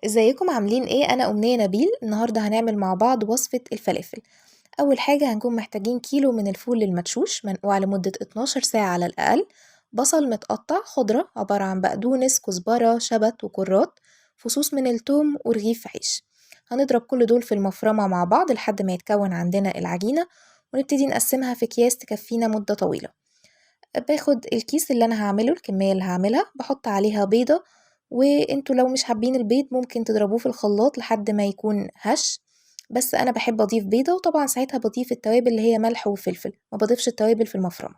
ازيكم عاملين ايه؟ انا امنية نبيل. النهاردة هنعمل مع بعض وصفة الفلافل. اول حاجة هنكون محتاجين كيلو من الفول المدشوش منقوع لمدة 12 ساعة على الاقل، بصل متقطع، خضرة عبارة عن بقدونس، كزبرة، شبت وكرات، فصوص من التوم ورغيف عيش. هنضرب كل دول في المفرمة مع بعض لحد ما يتكون عندنا العجينة، ونبتدي نقسمها في اكياس تكفينا مدة طويلة. باخد الكيس اللي أنا هاعمله، الكمية اللي هاعملها باحط عليها بيضة، وانتوا لو مش حابين البيض ممكن تضربوه في الخلاط لحد ما يكون هش، بس أنا بحب أضيف بيضة، وطبعا ساعتها بضيف التوابل اللي هي ملح وفلفل، ما بضيفش التوابل في المفرمة.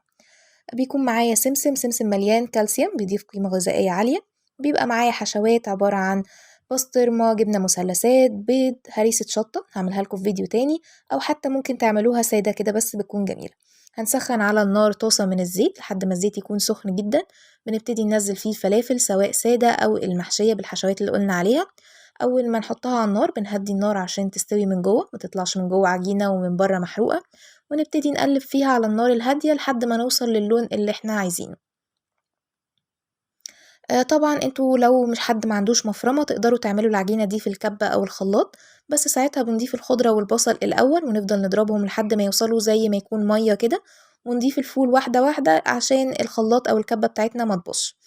بيكون معايا سمسم مليان كالسيوم بيضيف قيمة غذائية عالية. بيبقى معايا حشوات عبارة عن بسطرمة، جبنة مثلثات، بيض، هريسة شطة هعملها لكم في فيديو تاني، أو حتى ممكن تعملوها سادة كده بس بتكون جميلة. هنسخن على النار طاسة من الزيت لحد ما الزيت يكون سخن جدا. بنبتدي ننزل فيه الفلافل سواء سادة أو المحشية بالحشوات اللي قلنا عليها. أول ما نحطها على النار بنهدي النار عشان تستوي من جوه، متطلعش من جوه عجينة ومن بره محروقة، ونبتدي نقلب فيها على النار الهادية لحد ما نوصل للون اللي احنا عايزينه. طبعًا انتوا لو مش حد ما عندوش مفرمة تقدروا تعملوا العجينة دي في الكبة أو الخلاط، بس ساعتها بنضيف الخضرة والبصل الأول ونفضل نضربهم لحد ما يوصلوا زي ما يكون مَيّة كده، ونضيف الفول واحدة واحدة عشان الخلاط أو الكبة بتاعتنا ما تبوظش.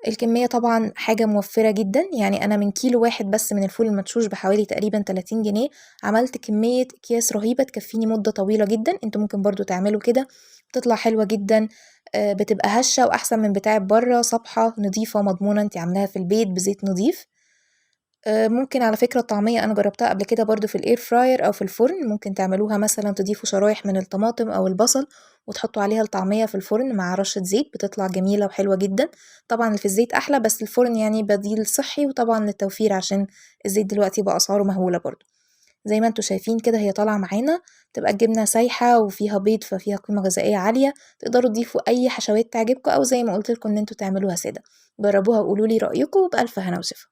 الكمية طبعًا حاجة موفّرة جدًا، يعني أنا من كيلو واحد بس من الفول المدشوش بحوالي تقريبًا 30 جنيه، عملت كمية أكياس رهيبة تكفّيني مدة طويلة جدًا. انتم ممكن برضه تعملوا كده، بتطلع حلوة جدًا، بتبقى هشة وأحسن من بتاعة برّه، صابحة، نضيفة، مضمونة، انتِ عاملاها في البيت بزيت نضيف. ممكن على فكرة الطعمية أنا جربتها قبل كده برضه في الair fryer أو في الفرن، ممكن تعملوها مثلًا تضيفوا شرايح من الطماطم أو البصل وتحطوا عليها الطعمية في الفرن مع رشة زيت، بتطلع جميلة وحلوة جدًا. طبعًا اللي في الزيت أحلى، بس الفرن يعني بديل صحي وطبعًا للتوفير عشان الزيت دلوقتي بقى أسعاره مهولة برضه. زي ما انتم شايفين كده هي طالعة معانا، تبقى الجبنة سايحة وفيها بيض ففيها قيمة غذائية عالية. تقدروا تضيفوا أي حشوات تعجبكم، أو زي ما قُلت لكم إن انتم تعملوها سادة. جربوها وقولوا لي رأيكم، وبألف هنا وشفا.